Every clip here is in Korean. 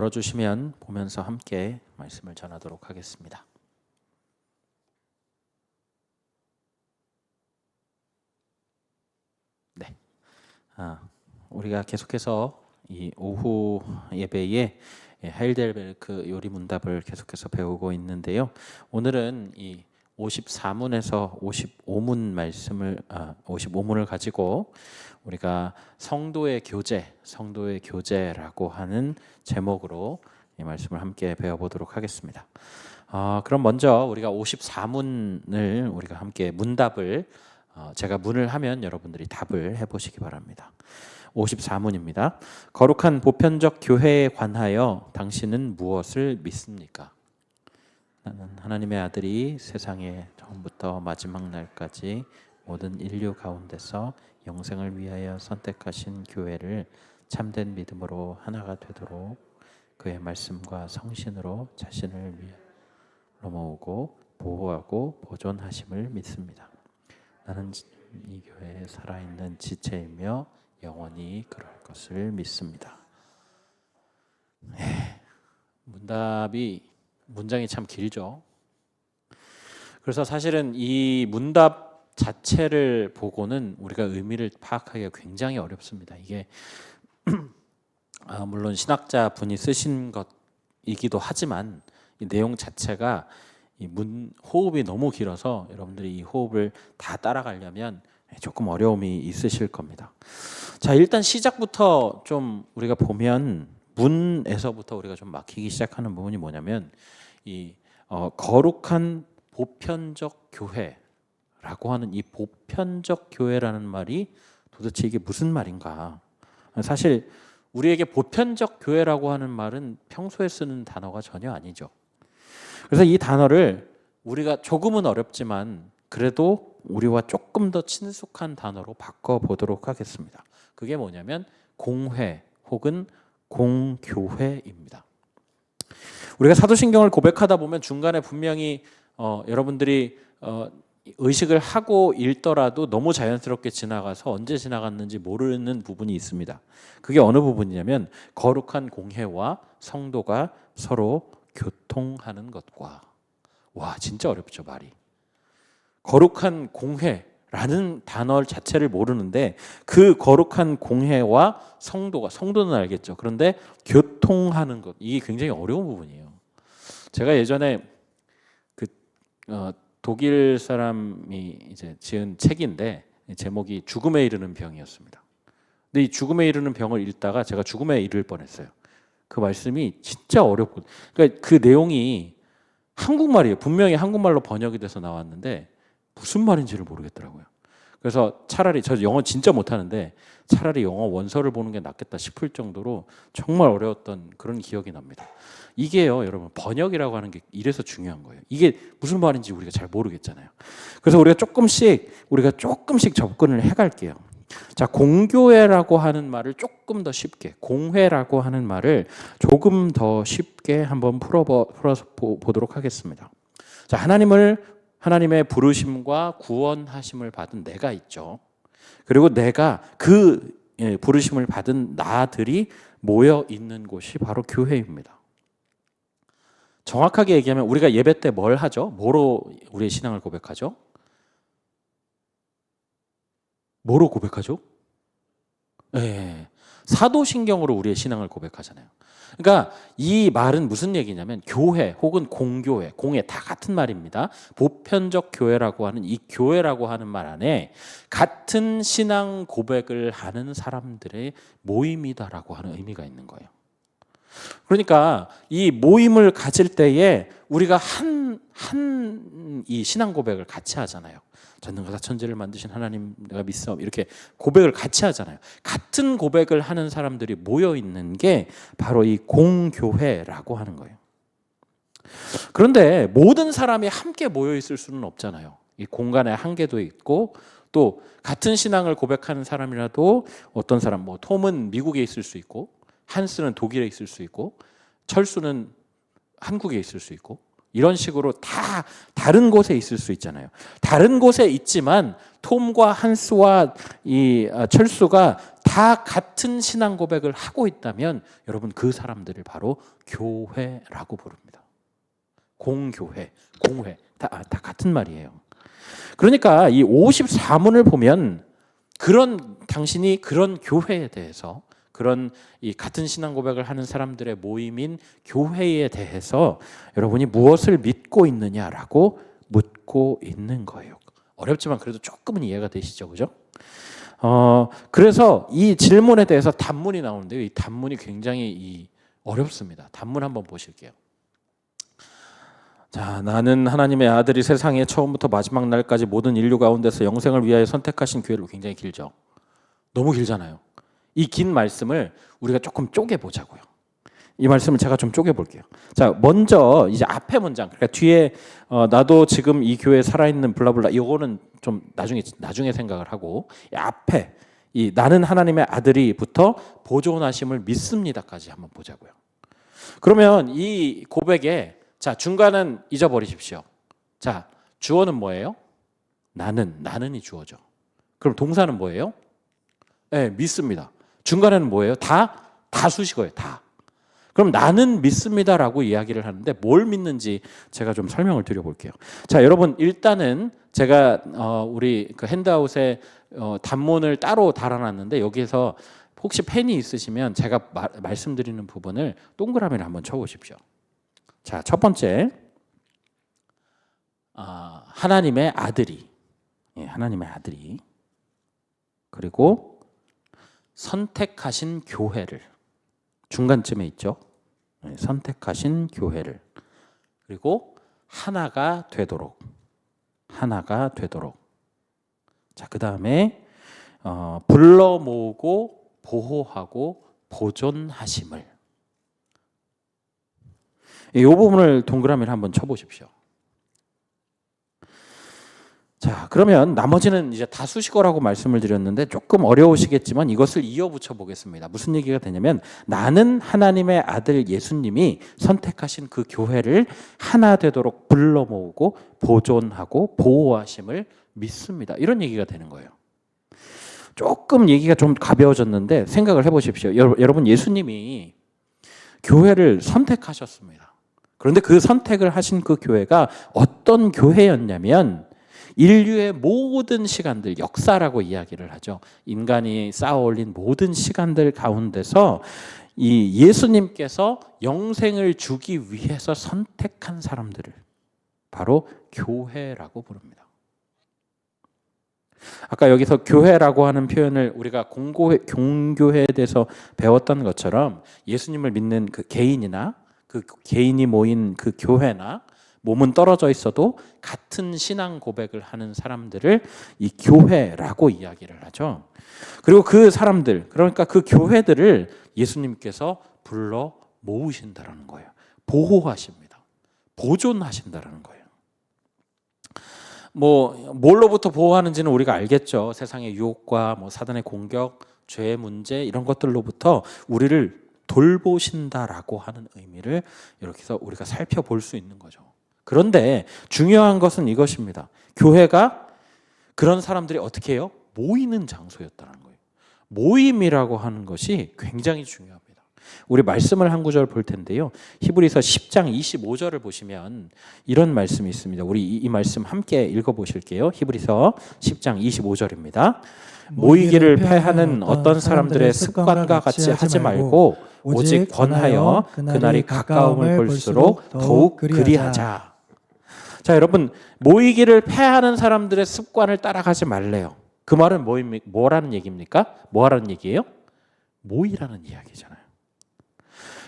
열어주시면 보면서 함께 말씀을 전하도록 하겠습니다. 네, 우리가 계속해서 이 오후 예배에 하일델베르크 요리 문답을 계속해서 배우고 있는데요. 오늘은 이 54문에서 55문 말씀을 55문을 가지고 우리가 성도의 교제라고 하는 제목으로 이 말씀을 함께 배워보도록 하겠습니다. 그럼 먼저 우리가 54문을 우리가 함께 문답을 제가 문을 하면 여러분들이 답을 해보시기 바랍니다. 54문입니다. 거룩한 보편적 교회에 관하여 당신은 무엇을 믿습니까? 나는 하나님의 아들이 세상에 처음부터 마지막 날까지 모든 인류 가운데서 영생을 위하여 선택하신 교회를 참된 믿음으로 하나가 되도록 그의 말씀과 성신으로 자신을 위하여 모으고 보호하고 보존하심을 믿습니다. 나는 이 교회에 살아있는 지체이며 영원히 그럴 것을 믿습니다. 문장이 참 길죠. 그래서 사실은 이 문답 자체를 보고는 우리가 의미를 파악하기가 굉장히 어렵습니다. 이게 물론 신학자 분이 쓰신 것이기도 하지만 이 내용 자체가 호흡이 너무 길어서 여러분들이 이 호흡을 다 따라가려면 조금 어려움이 있으실 겁니다. 자, 일단 시작부터 좀 우리가 보면 문에서부터 우리가 좀 막히기 시작하는 부분이 뭐냐면 이 거룩한 보편적 교회라고 하는 이 보편적 교회라는 말이 도대체 이게 무슨 말인가? 사실 우리에게 보편적 교회라고 하는 말은 평소에 쓰는 단어가 전혀 아니죠. 그래서 이 단어를 우리가 조금은 어렵지만 그래도 우리와 조금 더 친숙한 단어로 바꿔보도록 하겠습니다. 그게 뭐냐면 공회 혹은 공교회입니다. 우리가 사도신경을 고백하다 보면 중간에 분명히 여러분들이 의식을 하고 읽더라도 너무 자연스럽게 지나가서 언제 지나갔는지 모르는 부분이 있습니다. 그게 어느 부분이냐면 거룩한 공회와 성도가 서로 교통하는 것과 진짜 어렵죠 말이. 거룩한 공회라는 단어 자체를 모르는데 그 거룩한 공회와 성도는 알겠죠. 그런데 교통하는 것 이게 굉장히 어려운 부분이에요. 제가 예전에 독일 사람이 이제 지은 책인데 제목이 죽음에 이르는 병이었습니다. 근데 이 죽음에 이르는 병을 읽다가 제가 죽음에 이를 뻔했어요. 그 말씀이 진짜 어렵고, 그러니까 그 내용이 한국말이에요. 분명히 한국말로 번역이 돼서 나왔는데 무슨 말인지를 모르겠더라고요. 그래서 차라리 저 영어 진짜 못하는데 차라리 영어 원서를 보는 게 낫겠다 싶을 정도로 정말 어려웠던 그런 기억이 납니다. 이게요, 여러분 번역이라고 하는 게 이래서 중요한 거예요. 이게 무슨 말인지 우리가 잘 모르겠잖아요. 그래서 우리가 조금씩 접근을 해갈게요. 자, 공교회라고 하는 말을 조금 더 쉽게, 공회라고 하는 말을 조금 더 쉽게 한번 풀어서 보도록 하겠습니다. 자, 하나님의 부르심과 구원하심을 받은 내가 있죠. 그리고 내가 그 부르심을 받은 나들이 모여 있는 곳이 바로 교회입니다. 정확하게 얘기하면 우리가 예배 때 뭘 하죠? 뭐로 우리의 신앙을 고백하죠? 뭐로 고백하죠? 네, 사도신경으로 우리의 신앙을 고백하잖아요. 그러니까 이 말은 무슨 얘기냐면 교회 혹은 공교회, 공회 다 같은 말입니다. 보편적 교회라고 하는 이 교회라고 하는 말 안에 같은 신앙 고백을 하는 사람들의 모임이다라고 하는 의미가 있는 거예요. 그러니까 이 모임을 가질 때에 우리가 이 신앙 고백을 같이 하잖아요. 전능하사 천지를 만드신 하나님 내가 믿사옵 이렇게 고백을 같이 하잖아요. 같은 고백을 하는 사람들이 모여 있는 게 바로 이 공교회라고 하는 거예요. 그런데 모든 사람이 함께 모여 있을 수는 없잖아요. 이 공간에 한계도 있고 또 같은 신앙을 고백하는 사람이라도 어떤 사람 톰은 미국에 있을 수 있고 한스는 독일에 있을 수 있고 철수는 한국에 있을 수 있고 이런 식으로 다 다른 곳에 있을 수 있잖아요. 다른 곳에 있지만 톰과 한스와 이 철수가 다 같은 신앙 고백을 하고 있다면 여러분 그 사람들을 바로 교회라고 부릅니다. 공교회, 공회 다 같은 말이에요. 그러니까 이 54문을 보면 당신이 그런 교회에 대해서 그런 이 같은 신앙 고백을 하는 사람들의 모임인 교회에 대해서 여러분이 무엇을 믿고 있느냐라고 묻고 있는 거예요. 어렵지만 그래도 조금은 이해가 되시죠, 그죠? 그래서 이 질문에 대해서 단문이 나오는데요. 이 단문이 굉장히 어렵습니다. 단문 한번 보실게요. 자, 나는 하나님의 아들이 세상에 처음부터 마지막 날까지 모든 인류 가운데서 영생을 위하여 선택하신 교회를. 굉장히 길죠. 너무 길잖아요. 이 긴 말씀을 우리가 조금 쪼개보자고요. 이 말씀을 제가 좀 쪼개볼게요. 자, 먼저 이제 앞에 문장, 그러니까 뒤에 나도 지금 이 교회에 살아있는 블라블라, 이거는 좀 나중에 생각을 하고, 이 앞에 이 나는 하나님의 아들이부터 보존하심을 믿습니다까지 한번 보자고요. 그러면 이 고백에 자, 중간은 잊어버리십시오. 자, 주어는 뭐예요? 나는이 주어죠. 그럼 동사는 뭐예요? 네, 믿습니다. 중간에는 뭐예요? 다 수식어예요. 다. 그럼 나는 믿습니다라고 이야기를 하는데 뭘 믿는지 제가 좀 설명을 드려볼게요. 자, 여러분 일단은 제가 우리 그 핸드아웃에 단문을 따로 달아놨는데 여기에서 혹시 펜이 있으시면 제가 말씀드리는 부분을 동그라미를 한번 쳐보십시오. 자, 첫 번째 하나님의 아들이, 하나님의 아들이, 그리고 선택하신 교회를, 중간쯤에 있죠. 선택하신 교회를, 그리고 하나가 되도록. 자, 그 다음에 불러 모으고 보호하고 보존하심을. 이 부분을 동그라미를 한번 쳐보십시오. 자, 그러면 나머지는 이제 다 수식어라고 말씀을 드렸는데 조금 어려우시겠지만 이것을 이어붙여 보겠습니다. 무슨 얘기가 되냐면 나는 하나님의 아들 예수님이 선택하신 그 교회를 하나 되도록 불러 모으고 보존하고 보호하심을 믿습니다. 이런 얘기가 되는 거예요. 조금 얘기가 좀 가벼워졌는데 생각을 해보십시오. 여러분 예수님이 교회를 선택하셨습니다. 그런데 그 선택을 하신 그 교회가 어떤 교회였냐면 인류의 모든 시간들, 역사라고 이야기를 하죠. 인간이 쌓아올린 모든 시간들 가운데서 이 예수님께서 영생을 주기 위해서 선택한 사람들을 바로 교회라고 부릅니다. 아까 여기서 교회라고 하는 표현을 우리가 공교회에 대해서 배웠던 것처럼 예수님을 믿는 그 개인이나 그 개인이 모인 그 교회나 몸은 떨어져 있어도 같은 신앙 고백을 하는 사람들을 이 교회라고 이야기를 하죠. 그리고 그 사람들, 그러니까 그 교회들을 예수님께서 불러 모으신다라는 거예요. 보호하십니다. 보존하신다라는 거예요. 뭘로부터 보호하는지는 우리가 알겠죠. 세상의 유혹과 사단의 공격, 죄의 문제 이런 것들로부터 우리를 돌보신다라고 하는 의미를 이렇게 해서 우리가 살펴볼 수 있는 거죠. 그런데 중요한 것은 이것입니다. 교회가 그런 사람들이 어떻게 해요? 모이는 장소였다는 거예요. 모임이라고 하는 것이 굉장히 중요합니다. 우리 말씀을 한 구절 볼 텐데요. 히브리서 10장 25절을 보시면 이런 말씀이 있습니다. 우리 이 말씀 함께 읽어보실게요. 히브리서 10장 25절입니다. 모이기를 패하는 어떤 사람들의 습관과 같이 하지 말고 오직 권하여 그날이 가까움을 볼수록 더욱 그리하자. 자, 여러분 모이기를 패하는 사람들의 습관을 따라가지 말래요. 그 말은 뭐라는 얘기입니까? 뭐하라는 얘기예요? 모이라는 이야기잖아요.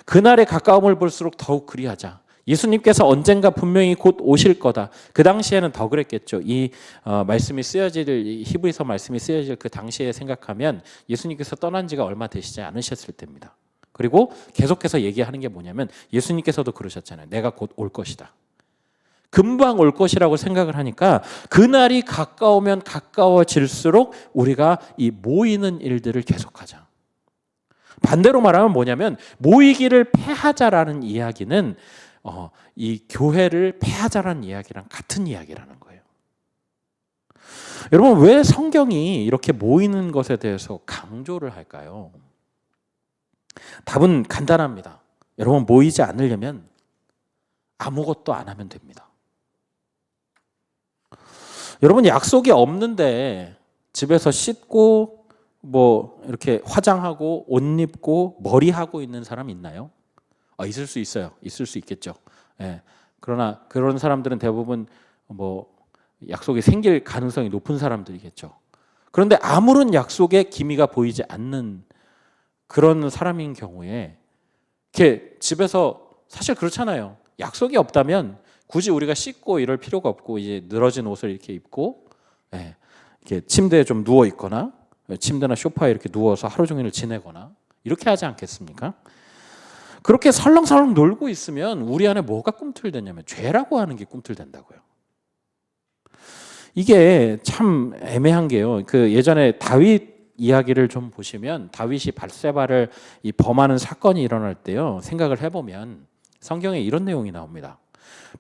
그날의 가까움을 볼수록 더욱 그리하자. 예수님께서 언젠가 분명히 곧 오실 거다. 그 당시에는 더 그랬겠죠. 이 말씀이 쓰여질 히브리서 말씀이 쓰여질 그 당시에 생각하면 예수님께서 떠난 지가 얼마 되시지 않으셨을 때입니다. 그리고 계속해서 얘기하는 게 뭐냐면 예수님께서도 그러셨잖아요. 내가 곧 올 것이다. 금방 올 것이라고 생각을 하니까 그날이 가까우면 가까워질수록 우리가 이 모이는 일들을 계속하자. 반대로 말하면 뭐냐면 모이기를 패하자라는 이야기는 이 교회를 패하자라는 이야기랑 같은 이야기라는 거예요. 여러분, 왜 성경이 이렇게 모이는 것에 대해서 강조를 할까요? 답은 간단합니다. 여러분, 모이지 않으려면 아무것도 안 하면 됩니다. 여러분, 약속이 없는데 집에서 씻고 뭐 이렇게 화장하고 옷 입고 머리 하고 있는 사람 있나요? 있을 수 있어요. 있을 수 있겠죠. 예. 그러나 그런 사람들은 대부분 뭐 약속이 생길 가능성이 높은 사람들이겠죠. 그런데 아무런 약속에 기미가 보이지 않는 그런 사람인 경우에 이렇게 집에서 사실 그렇잖아요. 약속이 없다면 굳이 우리가 씻고 이럴 필요가 없고 이제 늘어진 옷을 이렇게 입고 이렇게 침대에 좀 누워 있거나 침대나 소파에 이렇게 누워서 하루 종일 지내거나 이렇게 하지 않겠습니까? 그렇게 설렁설렁 놀고 있으면 우리 안에 뭐가 꿈틀대냐면 죄라고 하는 게 꿈틀댄다고요. 이게 참 애매한 게요. 그 예전에 다윗 이야기를 좀 보시면 다윗이 밧세바를 이 범하는 사건이 일어날 때요. 생각을 해보면 성경에 이런 내용이 나옵니다.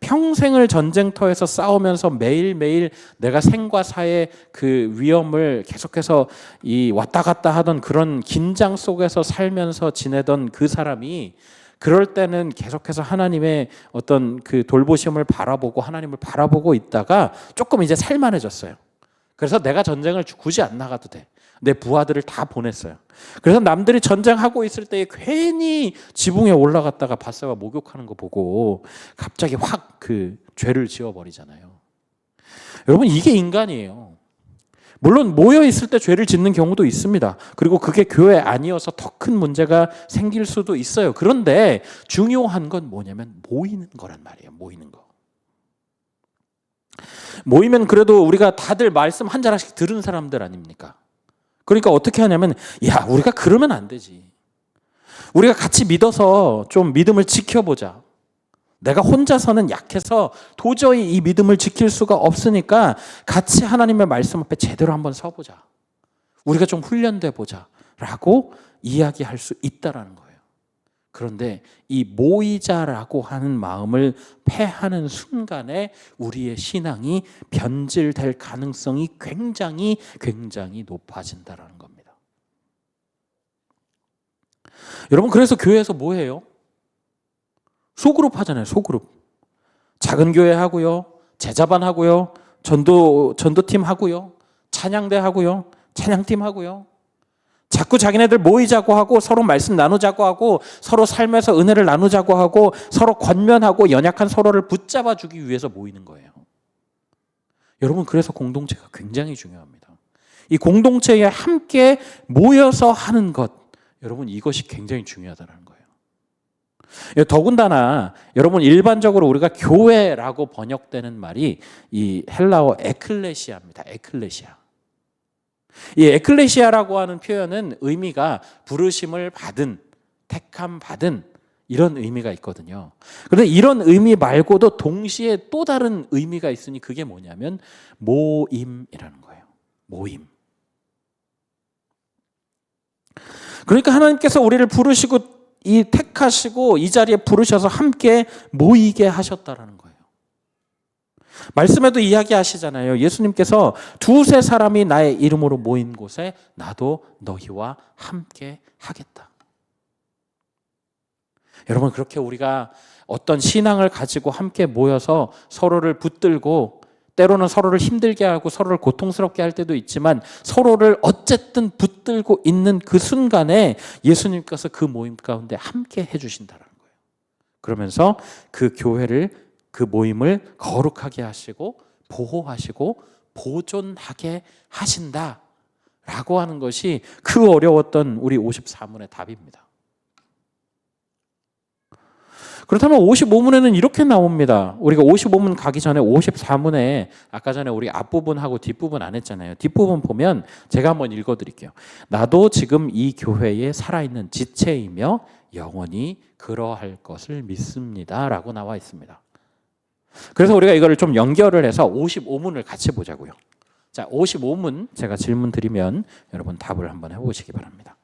평생을 전쟁터에서 싸우면서 매일매일 내가 생과 사의 그 위험을 계속해서 이 왔다 갔다 하던 그런 긴장 속에서 살면서 지내던 그 사람이 그럴 때는 계속해서 하나님의 어떤 그 돌보심을 바라보고 하나님을 바라보고 있다가 조금 이제 살만해졌어요. 그래서 내가 전쟁을 굳이 안 나가도 돼. 내 부하들을 다 보냈어요. 그래서 남들이 전쟁하고 있을 때에 괜히 지붕에 올라갔다가 밧세바 목욕하는 거 보고 갑자기 확 그 죄를 지어버리잖아요. 여러분, 이게 인간이에요. 물론 모여 있을 때 죄를 짓는 경우도 있습니다. 그리고 그게 교회 아니어서 더 큰 문제가 생길 수도 있어요. 그런데 중요한 건 뭐냐면 모이는 거란 말이에요. 모이는 거. 모이면 그래도 우리가 다들 말씀 한 자락씩 들은 사람들 아닙니까? 그러니까 어떻게 하냐면 우리가 그러면 안 되지. 우리가 같이 믿어서 좀 믿음을 지켜보자. 내가 혼자서는 약해서 도저히 이 믿음을 지킬 수가 없으니까 같이 하나님의 말씀 앞에 제대로 한번 서보자. 우리가 좀 훈련돼 보자 라고 이야기할 수 있다라는 거예요. 그런데 이 모이자라고 하는 마음을 패하는 순간에 우리의 신앙이 변질될 가능성이 굉장히 높아진다라는 겁니다. 여러분, 그래서 교회에서 뭐 해요? 소그룹 하잖아요. 소그룹. 작은 교회 하고요. 제자반 하고요. 전도팀 하고요. 찬양대 하고요. 찬양팀 하고요. 자꾸 자기네들 모이자고 하고 서로 말씀 나누자고 하고 서로 삶에서 은혜를 나누자고 하고 서로 권면하고 연약한 서로를 붙잡아 주기 위해서 모이는 거예요. 여러분, 그래서 공동체가 굉장히 중요합니다. 이 공동체에 함께 모여서 하는 것, 여러분, 이것이 굉장히 중요하다는 거예요. 더군다나 여러분, 일반적으로 우리가 교회라고 번역되는 말이 이 헬라어 에클레시아입니다. 에클레시아. 이 에클레시아라고 하는 표현은 의미가 부르심을 받은, 택함 받은 이런 의미가 있거든요. 그런데 이런 의미 말고도 동시에 또 다른 의미가 있으니 그게 뭐냐면 모임이라는 거예요. 모임. 그러니까 하나님께서 우리를 부르시고 이 택하시고 이 자리에 부르셔서 함께 모이게 하셨다라는 거예요. 말씀에도 이야기하시잖아요. 예수님께서 두세 사람이 나의 이름으로 모인 곳에 나도 너희와 함께 하겠다. 여러분, 그렇게 우리가 어떤 신앙을 가지고 함께 모여서 서로를 붙들고 때로는 서로를 힘들게 하고 서로를 고통스럽게 할 때도 있지만 서로를 어쨌든 붙들고 있는 그 순간에 예수님께서 그 모임 가운데 함께 해주신다는 거예요. 그러면서 그 교회를, 그 모임을 거룩하게 하시고 보호하시고 보존하게 하신다라고 하는 것이 그 어려웠던 우리 54문의 답입니다. 그렇다면 55문에는 이렇게 나옵니다. 우리가 55문 가기 전에 54문에 아까 전에 우리 앞부분하고 뒷부분 안 했잖아요. 뒷부분 보면 제가 한번 읽어드릴게요. 나도 지금 이 교회에 살아있는 지체이며 영원히 그러할 것을 믿습니다 라고 나와 있습니다. 그래서 우리가 이거를 좀 연결을 해서 55문을 같이 보자고요. 자, 55문 제가 질문 드리면 여러분 답을 한번 해보시기 바랍니다.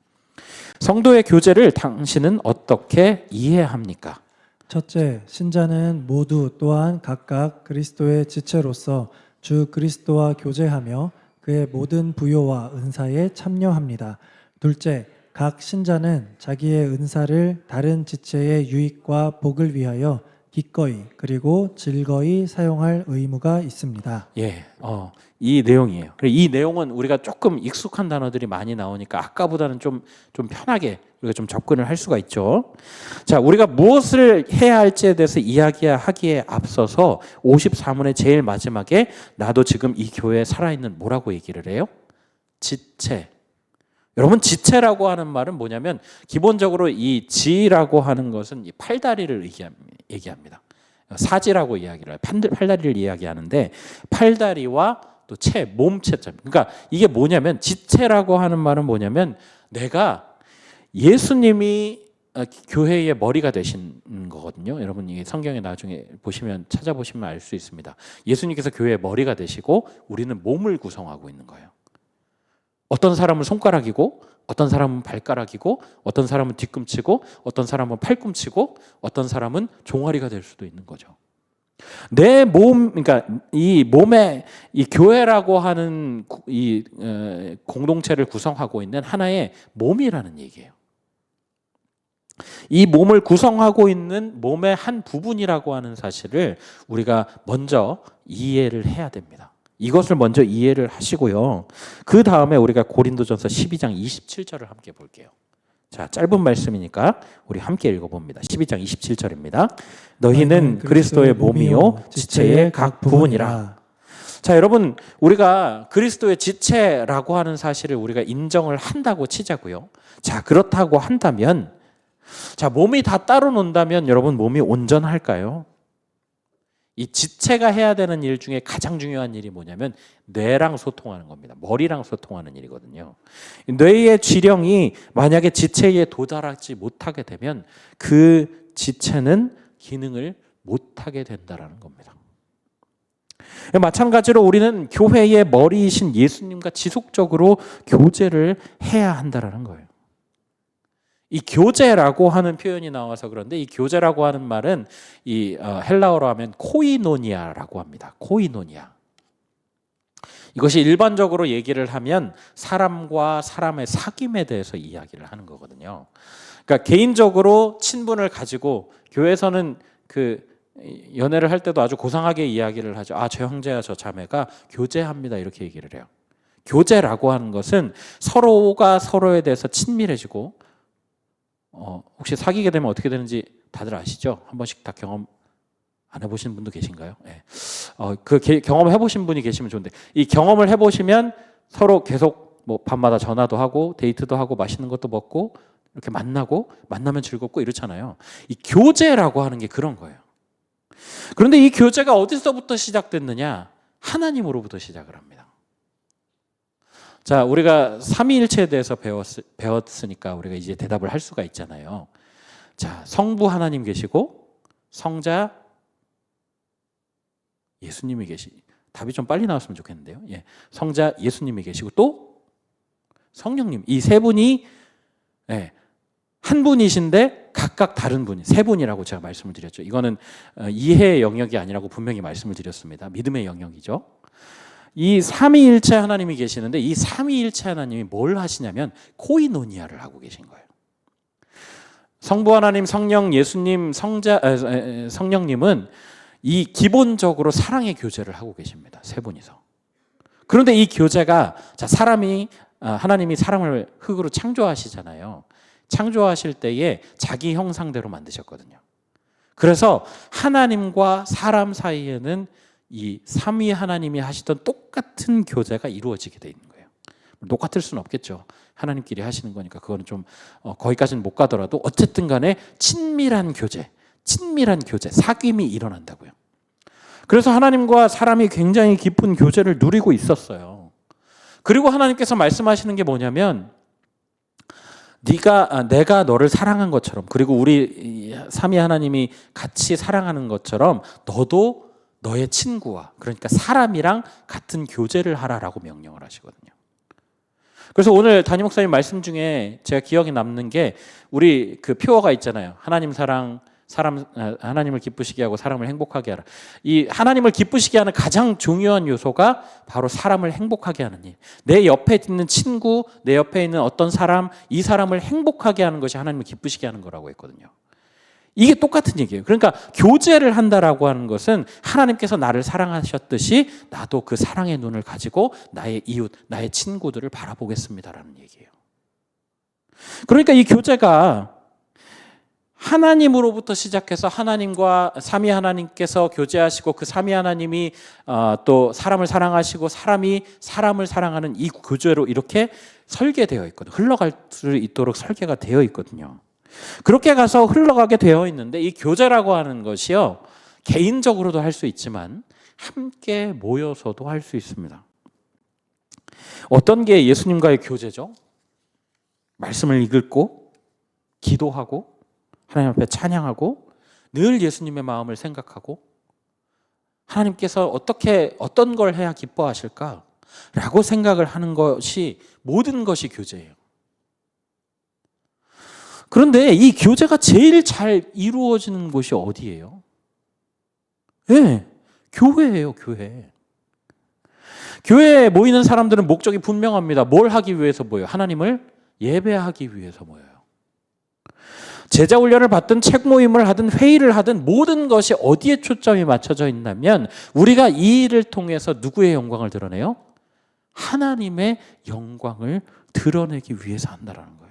성도의 교제를 당신은 어떻게 이해합니까? 첫째, 신자는 모두 또한 각각 그리스도의 지체로서 주 그리스도와 교제하며 그의 모든 부요와 은사에 참여합니다. 둘째, 각 신자는 자기의 은사를 다른 지체의 유익과 복을 위하여 기꺼이 그리고 즐거이 사용할 의무가 있습니다. 예, 이 내용이에요. 그리고 이 내용은 우리가 조금 익숙한 단어들이 많이 나오니까 아까보다는 좀 편하게 우리가 좀 접근을 할 수가 있죠. 자, 우리가 무엇을 해야 할지에 대해서 이야기하기에 앞서서 54문의 제일 마지막에 나도 지금 이 교회에 살아있는 뭐라고 얘기를 해요? 지체. 여러분, 지체라고 하는 말은 뭐냐면 기본적으로 이 지라고 하는 것은 이 팔다리를 얘기합니다. 사지라고 이야기를 해요. 팔다리를 이야기하는데 팔다리와 또 몸체점. 그러니까 이게 뭐냐면 지체라고 하는 말은 뭐냐면 내가 예수님이 교회의 머리가 되신 거거든요. 여러분 이 성경에 나중에 보시면 찾아보시면 알 수 있습니다. 예수님께서 교회의 머리가 되시고 우리는 몸을 구성하고 있는 거예요. 어떤 사람은 손가락이고 어떤 사람은 발가락이고 어떤 사람은 뒤꿈치고 어떤 사람은 팔꿈치고 어떤 사람은 종아리가 될 수도 있는 거죠. 내 몸, 그러니까 이 몸에 이 교회라고 하는 이 공동체를 구성하고 있는 하나의 몸이라는 얘기예요. 이 몸을 구성하고 있는 몸의 한 부분이라고 하는 사실을 우리가 먼저 이해를 해야 됩니다. 이것을 먼저 이해를 하시고요. 그 다음에 우리가 고린도전서 12장 27절을 함께 볼게요. 자, 짧은 말씀이니까 우리 함께 읽어봅니다. 12장 27절입니다. 너희는 그리스도의 몸이요 지체의 각 부분이라. 자, 여러분 우리가 그리스도의 지체라고 하는 사실을 우리가 인정을 한다고 치자고요. 자, 그렇다고 한다면 자, 몸이 다 따로 논다면 여러분 몸이 온전할까요? 이 지체가 해야 되는 일 중에 가장 중요한 일이 뭐냐면 뇌랑 소통하는 겁니다. 머리랑 소통하는 일이거든요. 뇌의 쥐령이 만약에 지체에 도달하지 못하게 되면 그 지체는 기능을 못하게 된다는 겁니다. 마찬가지로 우리는 교회의 머리이신 예수님과 지속적으로 교제를 해야 한다는 거예요. 이 교제라고 하는 표현이 나와서 그런데 이 교제라고 하는 말은 이 헬라어로 하면 코이노니아라고 합니다. 코이노니아. 이것이 일반적으로 얘기를 하면 사람과 사람의 사귐에 대해서 이야기를 하는 거거든요. 그러니까 개인적으로 친분을 가지고 교회에서는 그 연애를 할 때도 아주 고상하게 이야기를 하죠. 아, 저 형제야 저 자매가 교제합니다. 이렇게 얘기를 해요. 교제라고 하는 것은 서로가 서로에 대해서 친밀해지고 혹시 사귀게 되면 어떻게 되는지 다들 아시죠? 한 번씩 다 경험 안 해보신 분도 계신가요? 네. 경험을 해보신 분이 계시면 좋은데 이 경험을 해보시면 서로 계속 뭐 밤마다 전화도 하고 데이트도 하고 맛있는 것도 먹고 이렇게 만나면 즐겁고 이렇잖아요. 이 교제라고 하는 게 그런 거예요. 그런데 이 교제가 어디서부터 시작됐느냐? 하나님으로부터 시작을 합니다. 자, 우리가 삼위일체에 대해서 배웠으니까 우리가 이제 대답을 할 수가 있잖아요. 자, 성부 하나님 계시고 성자 예수님이 답이 좀 빨리 나왔으면 좋겠는데요. 예, 성자 예수님이 계시고 또 성령님, 이 세 분이 한 분이신데 각각 다른 분이 세 분이라고 제가 말씀을 드렸죠. 이거는 이해의 영역이 아니라고 분명히 말씀을 드렸습니다. 믿음의 영역이죠. 이 삼위일체 하나님이 계시는데 이 삼위일체 하나님이 뭘 하시냐면 코이노니아를 하고 계신 거예요. 성부 하나님, 성령, 예수님, 성령님은 이 기본적으로 사랑의 교제를 하고 계십니다. 세 분이서. 그런데 이 교제가 하나님이 사람을 흙으로 창조하시잖아요. 창조하실 때에 자기 형상대로 만드셨거든요. 그래서 하나님과 사람 사이에는 이 삼위 하나님이 하시던 똑같은 교제가 이루어지게 돼 있는 거예요. 똑같을 수는 없겠죠. 하나님끼리 하시는 거니까 그거는 좀 거기까지는 못 가더라도 어쨌든 간에 친밀한 교제, 사귐이 일어난다고요. 그래서 하나님과 사람이 굉장히 깊은 교제를 누리고 있었어요. 그리고 하나님께서 말씀하시는 게 뭐냐면 내가 너를 사랑한 것처럼 그리고 우리 삼위 하나님이 같이 사랑하는 것처럼 너도 너의 친구와 그러니까 사람이랑 같은 교제를 하라라고 명령을 하시거든요. 그래서 오늘 담임 목사님 말씀 중에 제가 기억에 남는 게 우리 그 표어가 있잖아요. 하나님 사랑, 하나님을 기쁘시게 하고 사람을 행복하게 하라. 이 하나님을 기쁘시게 하는 가장 중요한 요소가 바로 사람을 행복하게 하는 일. 내 옆에 있는 친구, 내 옆에 있는 어떤 사람, 이 사람을 행복하게 하는 것이 하나님을 기쁘시게 하는 거라고 했거든요. 이게 똑같은 얘기예요. 그러니까 교제를 한다라고 하는 것은 하나님께서 나를 사랑하셨듯이 나도 그 사랑의 눈을 가지고 나의 이웃, 나의 친구들을 바라보겠습니다라는 얘기예요. 그러니까 이 교제가 하나님으로부터 시작해서 하나님과 삼위 하나님께서 교제하시고 그 삼위 하나님이 또 사람을 사랑하시고 사람이 사람을 사랑하는 이 교제로 이렇게 설계되어 있거든요. 흘러갈 수 있도록 설계가 되어 있거든요. 그렇게 가서 흘러가게 되어 있는데 이 교제라고 하는 것이요, 개인적으로도 할 수 있지만 함께 모여서도 할 수 있습니다. 어떤 게 예수님과의 교제죠? 말씀을 읽고 기도하고 하나님 앞에 찬양하고 늘 예수님의 마음을 생각하고 하나님께서 어떤 걸 해야 기뻐하실까라고 생각을 하는 것이 모든 것이 교제예요. 그런데 이 교제가 제일 잘 이루어지는 곳이 어디예요? 네, 교회예요, 교회. 교회에 모이는 사람들은 목적이 분명합니다. 뭘 하기 위해서 모여요? 하나님을 예배하기 위해서 모여요. 제자 훈련을 받든 책 모임을 하든 회의를 하든 모든 것이 어디에 초점이 맞춰져 있냐면 우리가 이 일을 통해서 누구의 영광을 드러내요? 하나님의 영광을 드러내기 위해서 한다라는 거예요.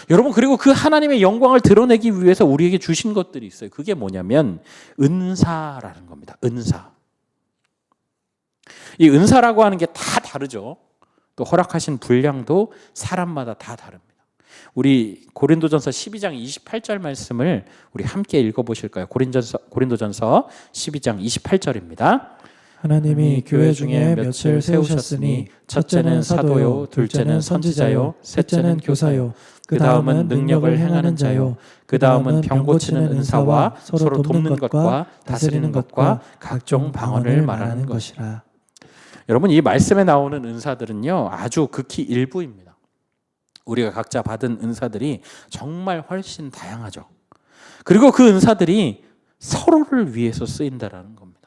여러분, 그리고 그 하나님의 영광을 드러내기 위해서 우리에게 주신 것들이 있어요. 그게 뭐냐면 은사라는 겁니다. 은사. 이 은사라고 하는 게 다 다르죠. 또 허락하신 분량도 사람마다 다 다릅니다. 우리 고린도전서 12장 28절 말씀을 우리 함께 읽어보실까요? 고린도전서 12장 28절입니다. 하나님이 교회 중에 몇을 세우셨으니 첫째는 사도요, 둘째는 선지자요, 셋째는 교사요, 그 다음은 능력을 행하는 자요, 그 다음은 병 고치는 은사와 서로 돕는 것과 다스리는 것과 각종 방언을 말하는 것이라. 여러분, 이 말씀에 나오는 은사들은요, 아주 극히 일부입니다. 우리가 각자 받은 은사들이 정말 훨씬 다양하죠. 그리고 그 은사들이 서로를 위해서 쓰인다라는 겁니다.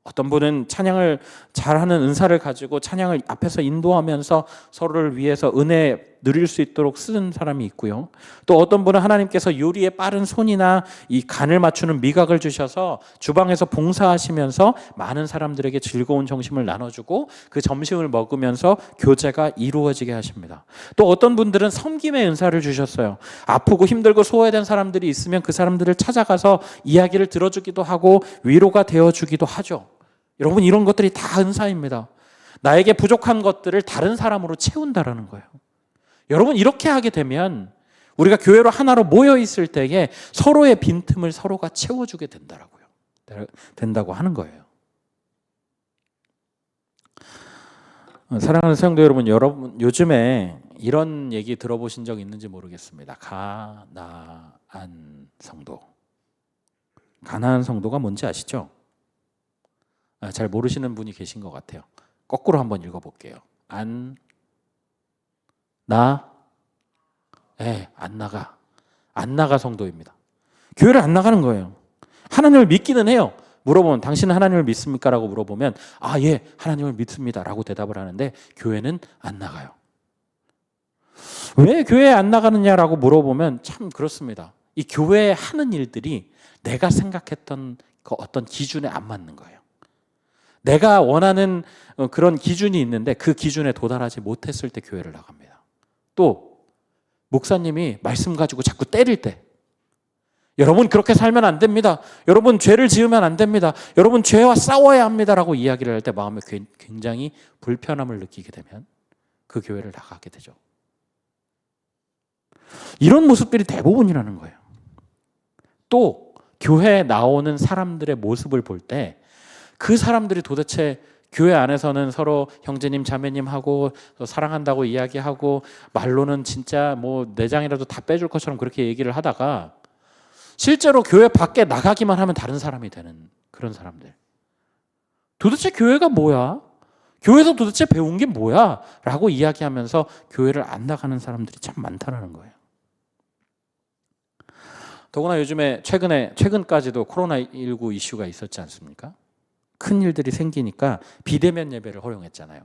어떤 분은 찬양을 잘하는 은사를 가지고 찬양을 앞에서 인도하면서 서로를 위해서 은혜 누릴 수 있도록 쓰는 사람이 있고요. 또 어떤 분은 하나님께서 요리에 빠른 손이나 이 간을 맞추는 미각을 주셔서 주방에서 봉사하시면서 많은 사람들에게 즐거운 점심을 나눠주고 그 점심을 먹으면서 교제가 이루어지게 하십니다. 또 어떤 분들은 섬김의 은사를 주셨어요. 아프고 힘들고 소외된 사람들이 있으면 그 사람들을 찾아가서 이야기를 들어주기도 하고 위로가 되어주기도 하죠. 여러분, 이런 것들이 다 은사입니다. 나에게 부족한 것들을 다른 사람으로 채운다라는 거예요. 여러분, 이렇게 하게 되면 우리가 교회로 하나로 모여 있을 때에 서로의 빈틈을 서로가 채워주게 된다고 하는 거예요. 사랑하는 성도 여러분, 요즘에 이런 얘기 들어보신 적 있는지 모르겠습니다. 가나안 성도. 가나안 성도가 뭔지 아시죠? 잘 모르시는 분이 계신 것 같아요. 거꾸로 한번 읽어볼게요. 안 나가 성도입니다. 교회를 안 나가는 거예요. 하나님을 믿기는 해요. 물어보면 당신은 하나님을 믿습니까? 라고 물어보면 예, 하나님을 믿습니다 라고 대답을 하는데 교회는 안 나가요. 왜 교회에 안 나가느냐라고 물어보면 참 그렇습니다. 이 교회에 하는 일들이 내가 생각했던 그 어떤 기준에 안 맞는 거예요. 내가 원하는 그런 기준이 있는데 그 기준에 도달하지 못했을 때 교회를 나갑니다. 또 목사님이 말씀 가지고 자꾸 때릴 때, 여러분 그렇게 살면 안 됩니다. 여러분 죄를 지으면 안 됩니다. 여러분 죄와 싸워야 합니다라고 이야기를 할 때 마음에 굉장히 불편함을 느끼게 되면 그 교회를 나가게 되죠. 이런 모습들이 대부분이라는 거예요. 또 교회에 나오는 사람들의 모습을 볼 때 그 사람들이 도대체 교회 안에서는 서로 형제님 자매님 하고 사랑한다고 이야기하고 말로는 진짜 뭐 내장이라도 다 빼줄 것처럼 그렇게 얘기를 하다가 실제로 교회 밖에 나가기만 하면 다른 사람이 되는 그런 사람들. 도대체 교회가 뭐야? 교회에서 도대체 배운 게 뭐야? 라고 이야기하면서 교회를 안 나가는 사람들이 참 많다는 거예요. 더구나 요즘에 최근까지도 코로나19 이슈가 있었지 않습니까? 큰 일들이 생기니까 비대면 예배를 허용했잖아요.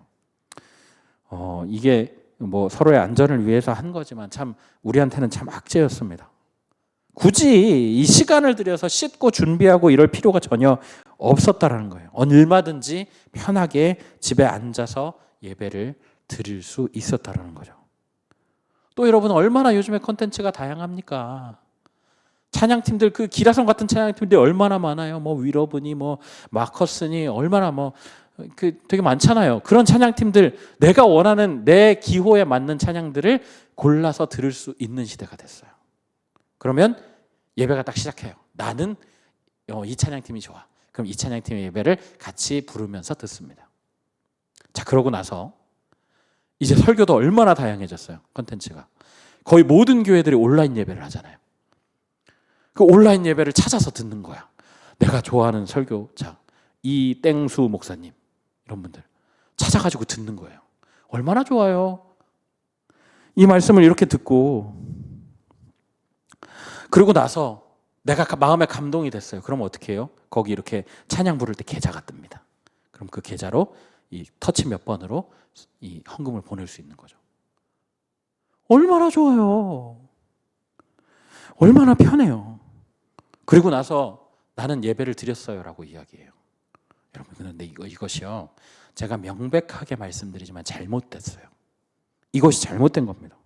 이게 뭐 서로의 안전을 위해서 한 거지만 참 우리한테는 참 악재였습니다. 굳이 이 시간을 들여서 씻고 준비하고 이럴 필요가 전혀 없었다라는 거예요. 얼마든지 편하게 집에 앉아서 예배를 드릴 수 있었다라는 거죠. 또 여러분 얼마나 요즘에 콘텐츠가 다양합니까? 찬양팀들 그 기라성 같은 찬양팀들이 얼마나 많아요. 뭐 위러브니 뭐 마커스니 얼마나 뭐 그 되게 많잖아요. 그런 찬양팀들 내가 원하는 내 기호에 맞는 찬양들을 골라서 들을 수 있는 시대가 됐어요. 그러면 예배가 딱 시작해요. 나는 이 찬양팀이 좋아. 그럼 이 찬양팀의 예배를 같이 부르면서 듣습니다. 자, 그러고 나서 이제 설교도 얼마나 다양해졌어요. 콘텐츠가. 거의 모든 교회들이 온라인 예배를 하잖아요. 그 온라인 예배를 찾아서 듣는 거야. 내가 좋아하는 설교자 이땡수 목사님 이런 분들 찾아가지고 듣는 거예요. 얼마나 좋아요. 이 말씀을 이렇게 듣고 그러고 나서 내가 마음에 감동이 됐어요. 그럼 어떻게 해요? 거기 이렇게 찬양 부를 때 계좌가 뜹니다. 그럼 그 계좌로 이 터치 몇 번으로 이 헌금을 보낼 수 있는 거죠. 얼마나 좋아요. 얼마나 편해요. 그리고 나서 나는 예배를 드렸어요라고 이야기해요. 여러분 그런데 이것이요. 제가 명백하게 말씀드리지만 잘못됐어요. 이것이 잘못된 겁니다.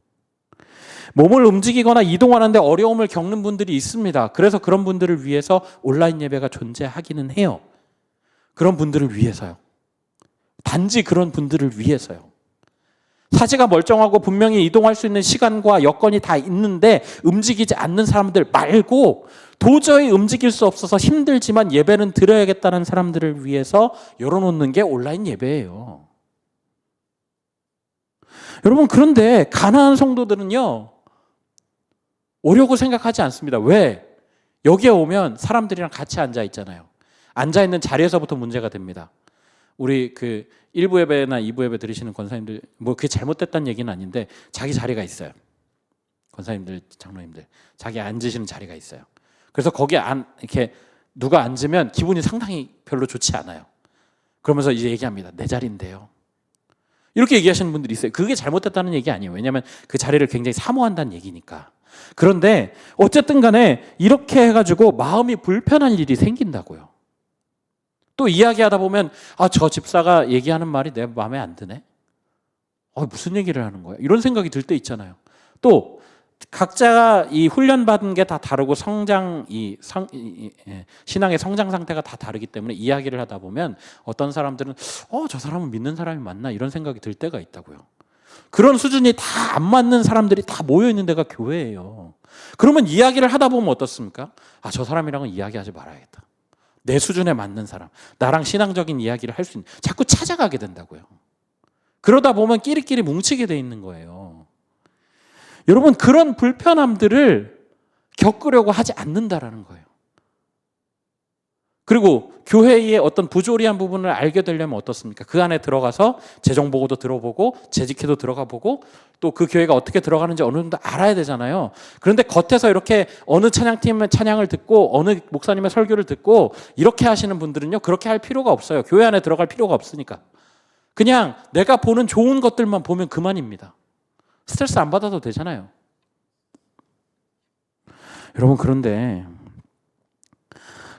몸을 움직이거나 이동하는데 어려움을 겪는 분들이 있습니다. 그래서 그런 분들을 위해서 온라인 예배가 존재하기는 해요. 그런 분들을 위해서요. 단지 그런 분들을 위해서요. 사지가 멀쩡하고 분명히 이동할 수 있는 시간과 여건이 다 있는데 움직이지 않는 사람들 말고 도저히 움직일 수 없어서 힘들지만 예배는 드려야겠다는 사람들을 위해서 열어놓는 게 온라인 예배예요. 여러분 그런데 가난한 성도들은요. 오려고 생각하지 않습니다. 왜? 여기에 오면 사람들이랑 같이 앉아 있잖아요. 앉아 있는 자리에서부터 문제가 됩니다. 우리 그 1부 예배나 2부 예배 들으시는 권사님들 뭐 그게 잘못됐다는 얘기는 아닌데 자기 자리가 있어요. 권사님들, 장로님들 자기 앉으시는 자리가 있어요. 그래서 거기에 이렇게 누가 앉으면 기분이 상당히 별로 좋지 않아요. 그러면서 이제 얘기합니다. 내 자리인데요. 이렇게 얘기하시는 분들이 있어요. 그게 잘못됐다는 얘기 아니에요. 왜냐하면 그 자리를 굉장히 사모한다는 얘기니까. 그런데 어쨌든 간에 이렇게 해가지고 마음이 불편한 일이 생긴다고요. 또 이야기하다 보면 저 집사가 얘기하는 말이 내 마음에 안 드네. 무슨 얘기를 하는 거야? 이런 생각이 들 때 있잖아요. 또 각자가 이 훈련받은 게 다 다르고 신앙의 성장 상태가 다 다르기 때문에 이야기를 하다 보면 어떤 사람들은 저 사람은 믿는 사람이 맞나 이런 생각이 들 때가 있다고요. 그런 수준이 다 안 맞는 사람들이 다 모여 있는 데가 교회예요. 그러면 이야기를 하다 보면 어떻습니까? 저 사람이랑은 이야기하지 말아야겠다. 내 수준에 맞는 사람, 나랑 신앙적인 이야기를 할 수 있는 자꾸 찾아가게 된다고요. 그러다 보면 끼리끼리 뭉치게 돼 있는 거예요. 여러분 그런 불편함들을 겪으려고 하지 않는다라는 거예요. 그리고 교회의 어떤 부조리한 부분을 알게 되려면 어떻습니까? 그 안에 들어가서 재정 보고도 들어보고 재직회도 들어가 보고 또 그 교회가 어떻게 들어가는지 어느 정도 알아야 되잖아요. 그런데 겉에서 이렇게 어느 찬양팀의 찬양을 듣고 어느 목사님의 설교를 듣고 이렇게 하시는 분들은요. 그렇게 할 필요가 없어요. 교회 안에 들어갈 필요가 없으니까. 그냥 내가 보는 좋은 것들만 보면 그만입니다. 스트레스 안 받아도 되잖아요. 여러분 그런데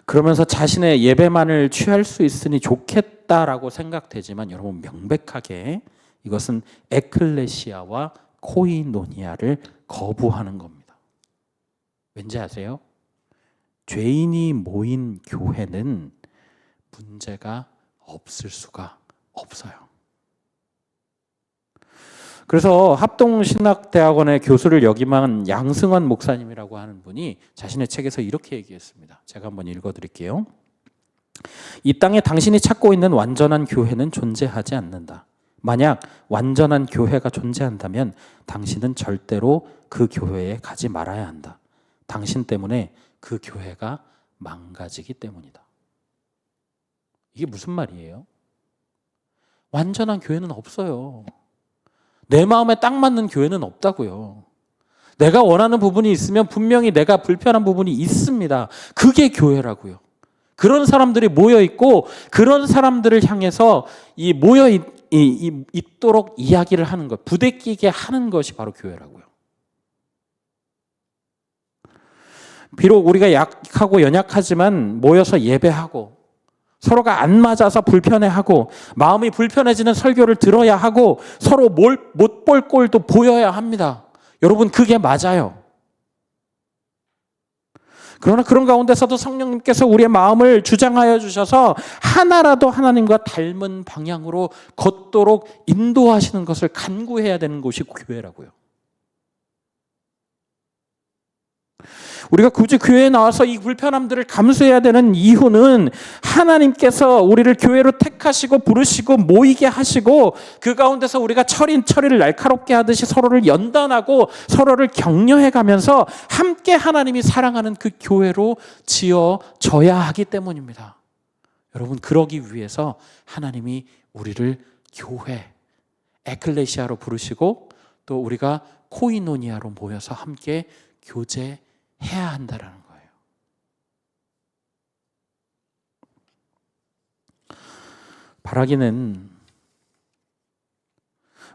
그러면서 자신의 예배만을 취할 수 있으니 좋겠다라고 생각되지만 여러분 명백하게 이것은 에클레시아와 코이노니아를 거부하는 겁니다. 왠지 아세요? 죄인이 모인 교회는 문제가 없을 수가 없어요. 그래서 합동신학대학원의 교수를 역임한 양승환 목사님이라고 하는 분이 자신의 책에서 이렇게 얘기했습니다. 제가 한번 읽어드릴게요. 이 땅에 당신이 찾고 있는 완전한 교회는 존재하지 않는다. 만약 완전한 교회가 존재한다면 당신은 절대로 그 교회에 가지 말아야 한다. 당신 때문에 그 교회가 망가지기 때문이다. 이게 무슨 말이에요? 완전한 교회는 없어요. 내 마음에 딱 맞는 교회는 없다고요. 내가 원하는 부분이 있으면 분명히 내가 불편한 부분이 있습니다. 그게 교회라고요. 그런 사람들이 모여 있고 그런 사람들을 향해서 이 모여 있도록 이야기를 하는 것, 부대끼게 하는 것이 바로 교회라고요. 비록 우리가 약하고 연약하지만 모여서 예배하고 서로가 안 맞아서 불편해하고 마음이 불편해지는 설교를 들어야 하고 서로 못 볼 꼴도 보여야 합니다. 여러분, 그게 맞아요. 그러나 그런 가운데서도 성령님께서 우리의 마음을 주장하여 주셔서 하나라도 하나님과 닮은 방향으로 걷도록 인도하시는 것을 간구해야 되는 곳이 교회라고요. 우리가 굳이 교회에 나와서 이 불편함들을 감수해야 되는 이유는 하나님께서 우리를 교회로 택하시고 부르시고 모이게 하시고 그 가운데서 우리가 처리를 날카롭게 하듯이 서로를 연단하고 서로를 격려해 가면서 함께 하나님이 사랑하는 그 교회로 지어져야 하기 때문입니다. 여러분, 그러기 위해서 하나님이 우리를 교회, 에클레시아로 부르시고 또 우리가 코이노니아로 모여서 함께 교제해야 한다라는 거예요. 바라기는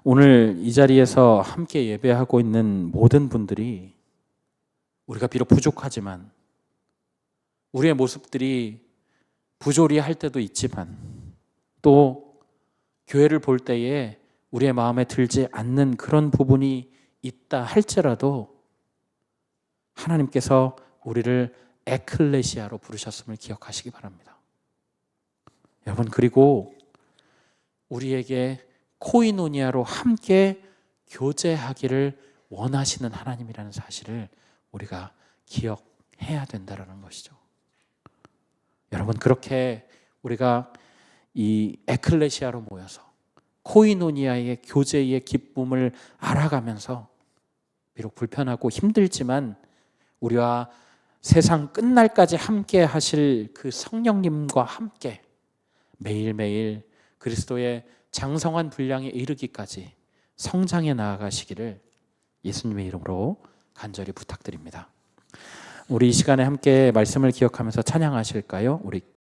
오늘 이 자리에서 함께 예배하고 있는 모든 분들이 우리가 비록 부족하지만 우리의 모습들이 부조리할 때도 있지만 또 교회를 볼 때에 우리의 마음에 들지 않는 그런 부분이 있다 할지라도 하나님께서 우리를 에클레시아로 부르셨음을 기억하시기 바랍니다. 여러분, 그리고 우리에게 코이노니아로 함께 교제하기를 원하시는 하나님이라는 사실을 우리가 기억해야 된다는 것이죠. 여러분, 그렇게 우리가 이 에클레시아로 모여서 코이노니아의 교제의 기쁨을 알아가면서 비록 불편하고 힘들지만 우리와 세상 끝날까지 함께 하실 그 성령님과 함께 매일매일 그리스도의 장성한 분량에 이르기까지 성장해 나아가시기를 예수님의 이름으로 간절히 부탁드립니다. 우리 이 시간에 함께 말씀을 기억하면서 찬양하실까요? 우리